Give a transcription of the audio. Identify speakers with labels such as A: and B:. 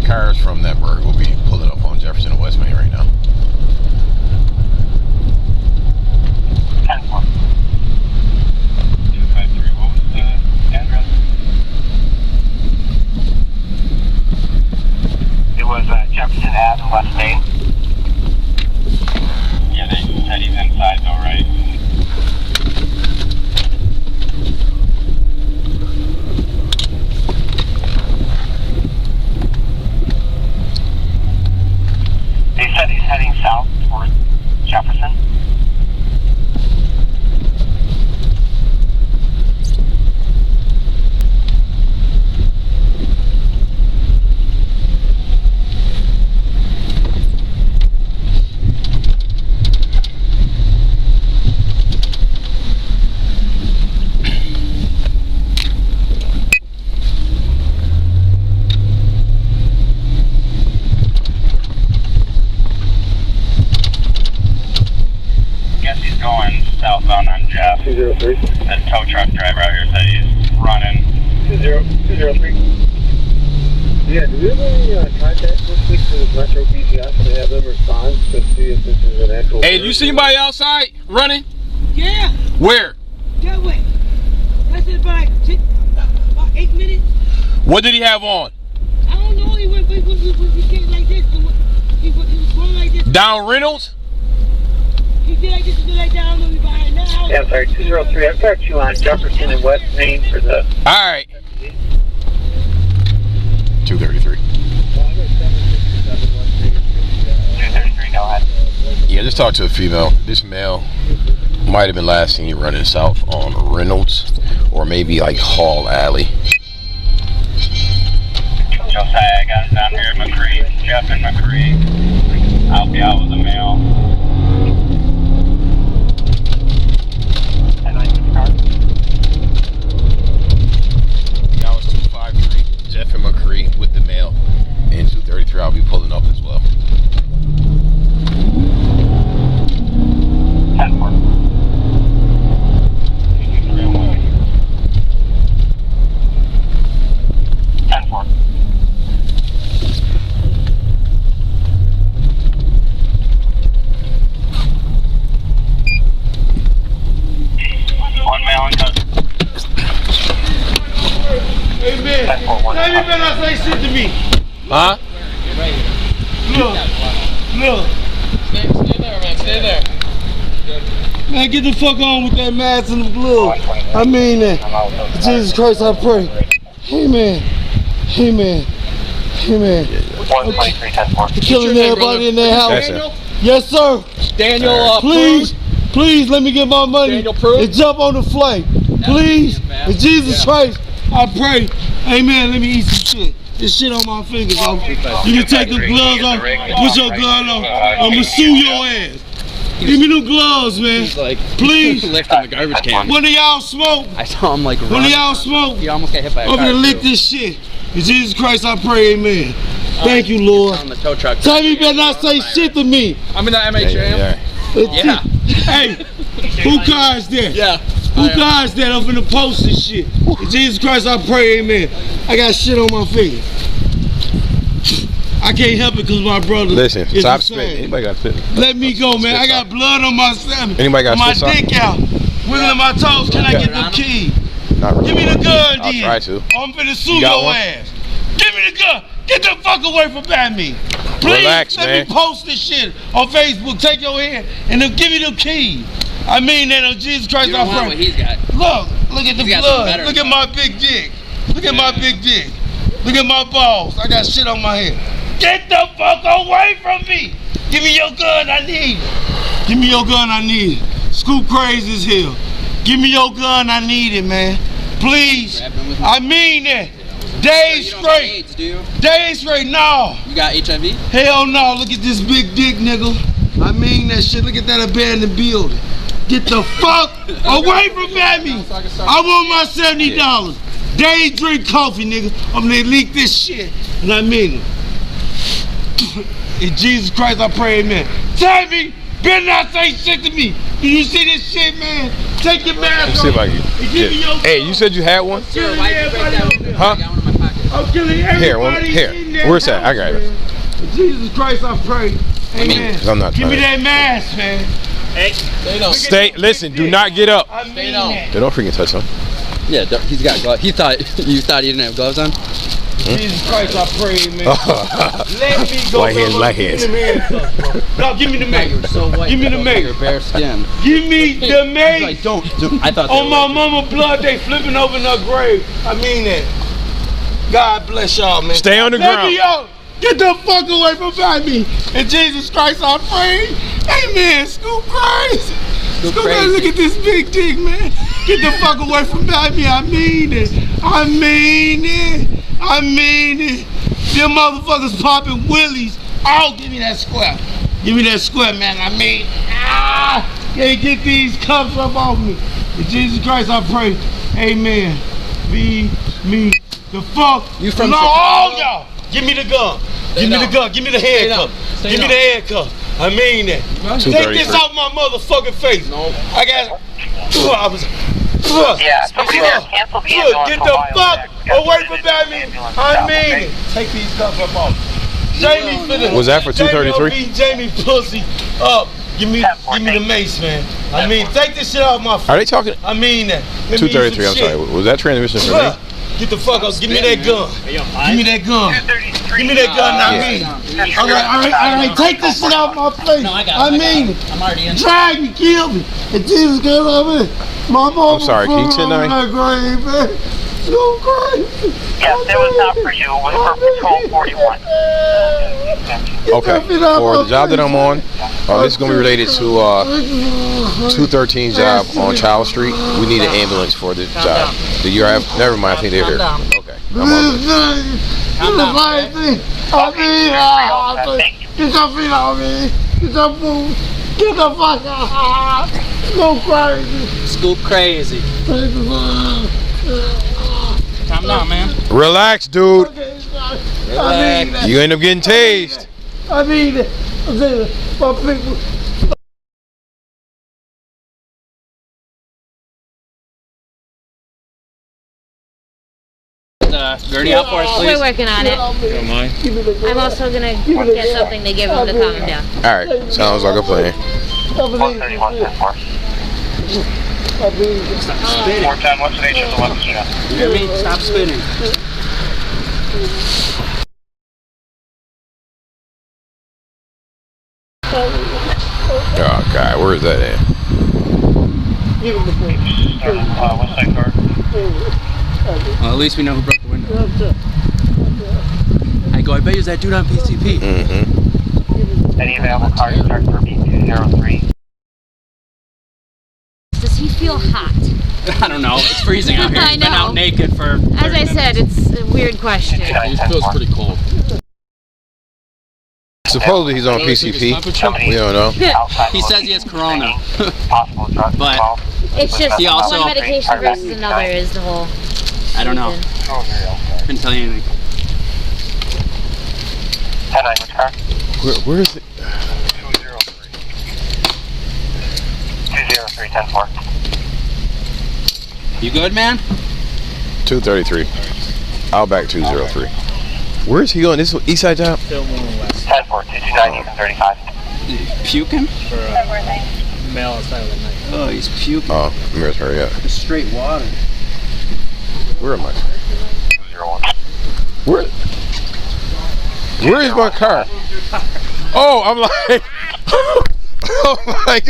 A: cars from that burg will be pulling up on Jefferson and West Main right now.
B: 10-4. 253. What was the address? It was Jefferson and West Main. Yeah, they said he's inside though, right? They said he's heading south towards Jefferson. Going southbound on Jeff. 203. That tow truck driver out here said he's running. 203.
C: Yeah, do we have any contact this week to the Metro BGS to have them respond to see if this is an actual...
A: Hey, you see anybody outside running?
D: Yeah.
A: Where?
D: That way. That's it, about 8 minutes.
A: What did he have on?
D: I don't know. He came like this. He was going like this.
A: Down Reynolds?
D: He did like this and did like that. I don't know. He behind that house.
C: Yeah, I'm sorry, 203. I've got you on Jefferson and West Main for the...
A: All right. 233.
B: 233, go ahead.
A: Yeah, just talk to a female. This male might have been last seen running south on Reynolds or maybe like Hall Alley.
B: Josiah, I got it down here at McCree. Jeff and McCree. I'll be out with the mail.
A: That was 253. Jeff and McCree with the mail. And 233, I'll be pulling up as well.
B: 10-4. 10-4. One mail and cut.
C: Hey, man. Tell me better not say shit to me.
A: Huh?
C: Look.
E: Stay there, man. Stay there.
C: Man, get the fuck on with that mask and the glove. I mean that. Jesus Christ, I pray. Hey, man. Hey, man. Hey, man.
B: 123, 10-4.
C: Killing everybody in their house.
A: Daniel?
C: Yes, sir.
E: Daniel,
C: Please let me get my money
E: Daniel Prue?
C: and jump on the flight. Please, in Jesus Christ, I pray. Amen. Let me eat some shit. This shit on my fingers. You can take the gloves off, put your glove on. I'm gonna sue your ass. Give me them gloves, man.
E: He's like,
C: please.
E: lifting the garbage can.
C: When of y'all smoke?
E: I saw him like
C: When of y'all smoke?
E: He almost got hit by a
C: I'm
E: car.
C: gonna lick this shit. In Jesus Christ, I pray. Amen. Thank you, Lord.
E: On the tow truck.
C: Tell me you better not say shit to me.
E: I'm in the MHM. Yeah.
C: Hey, who car is that?
E: Yeah.
C: Who car is that? I'm finna post this shit. In Jesus Christ, I pray, amen. I got shit on my finger. I can't help it because my brother.
A: Listen,
C: is
A: stop
C: insane.
A: spitting. Anybody got spit?
C: Let me go, man. I got blood on my stomach.
A: Anybody got
C: my
A: spit?
C: dick out. Wiggling my toes. Can I get the key?
A: Not really.
C: Give me the gun,
A: I'll
C: then.
A: try to.
C: I'm finna sue
A: You got
C: your
A: one?
C: ass. Give me the gun. Get the fuck away from me. Please,
A: Relax,
C: let
A: man.
C: me post this shit on Facebook. Take your hand and then give me the key. I mean that on Jesus Christ.
E: You don't want what he's got.
C: Look at the
E: He's got
C: blood.
E: something
C: Look
E: better.
C: at my big dick. Look at my big dick. Look at my balls. I got shit on my head. Get the fuck away from me. Give me your gun, I need it. Give me your gun, I need it. Scoop crazy as hell. Give me your gun, I need it, man. Please. I mean that. Days
E: You don't got
C: straight.
E: AIDS, do you?
C: Days straight, no.
E: You got HIV?
C: Hell no. Look at this big dick, nigga. I mean that shit. Look at that abandoned building. Get the fuck away from me. I want my $70. Days drink coffee, nigga. I'm gonna leak this shit. And I mean it. In Jesus Christ, I pray, amen. Tammy, better not say shit to me. Do you see this shit, man? Take your mask
A: Let's see if
C: off.
A: I can
C: And give me your
A: Hey, you said you had one?
E: Sir, why did you break that window?
A: Huh?
E: I got one in my pocket.
C: I'm killing everybody.
A: Here. Where's that? I got it.
C: Jesus Christ, I pray. Amen.
A: I'm not
C: Give me
A: trying
C: that mask, man.
E: Hey, stay down.
A: Listen, do not get up.
C: I mean
E: Stay down.
C: that.
A: They don't freaking touch him.
E: Yeah, he's got gloves. You thought he didn't have gloves on?
C: Jesus Christ, I pray, man. Let me go.
A: White hands, black hands.
C: No, give me the mace.
E: So white.
C: Give me the mace.
E: Your bare skin.
C: Give me the mace.
E: Like, don't. I thought.
C: On my mama blood, they flipping over in her grave. I mean that. God bless y'all, man.
A: Stay on the
C: Let
A: ground.
C: me out. Get the fuck away from me. In Jesus Christ, I pray. Amen. Scoop crazy. Scoop crazy. Look at this big dick, man. Get the fuck away from me. I mean it. I mean it. I mean it. Them motherfuckers popping willies. Oh, give me that square. Give me that square, man. I mean, yeah, get these cups up off me. In Jesus Christ, I pray. Amen. Be me the fuck.
E: You from
C: no,
E: Chicago?
C: all y'all. Give me the gun. Give me the gun. Give me the handcuff. Give me the handcuff. I mean that. Take this off my motherfucking face.
E: No.
C: I got.
B: Yeah, cancel the ambulance.
C: Get the fuck away from me. I mean it. Take these cuffs up off. Jamie finna.
A: Was that for 233?
C: Jamie Jamie pussy up. Give me the mace, man. I mean, take this shit off my face.
A: Are they talking?
C: I mean that. Let me
A: 233.
C: eat
A: I'm
C: some
A: sorry.
C: shit.
A: Was that transmission for me?
C: Get the fuck up. Give me that gun. Give me that gun. Give me that gun. I mean it. All right. Take this shit off my face.
E: No, I got it.
C: I mean it.
E: I'm already in.
C: Drag me, kill me. And Jesus goes over there. My mama.
A: I'm sorry, can you sit down?
C: Grave, man. So crazy.
B: Yes, it was not for you. It was for Patrol 41.
A: Okay. For the job that I'm on, this is going to be related to 213 job on Child Street. We need an ambulance for the job. Do you have? Never mind. I think they're here. Okay. I'm all good.
C: Get your feet on me. Get your boots. Get the fuck out. Go crazy.
E: Scoop crazy. Calm down, man.
A: Relax, dude.
E: Relax.
A: You end up getting tased.
C: I mean it. My people.
E: Gurney out for us, please.
D: We're working on it.
E: Don't mind.
D: I'm also gonna get something to give him to calm him down.
A: All right. Sounds like a plan.
B: 131, 10-4. 410, what's the nature of the weapons, Jeff?
E: You hear me? Stop spinning.
A: Oh God, where is that at?
B: West side car.
E: Well, at least we know who broke the window. I go, I bet you that dude on PCP.
A: Mm-hmm.
B: Any available cars start for B203.
D: Does he feel hot?
E: I don't know. It's freezing out here.
D: I
E: He's been
D: know.
E: out naked for 30
D: As I said, it's a weird question.
E: It feels pretty cold.
A: Supposedly he's on PCP. We don't know.
E: He says he has corona.
B: Possible drug
E: But
B: involved.
D: It's just
E: He also-
D: one medication versus another is the whole.
E: I don't know. Couldn't tell you anything.
B: 10-9, which car?
A: Where is it?
B: 203, 10-4.
E: You good, man?
A: 233. I'll back 203. Where is he going? This east side job?
B: 10-4, 229, even 35.
E: Puking?
F: Male outside of the night.
E: Oh, he's puking.
A: Oh, mirrors, hurry up.
E: Just straight water.
A: Where am I?
B: 201.
A: Where is my car? Oh, I'm like, oh my God.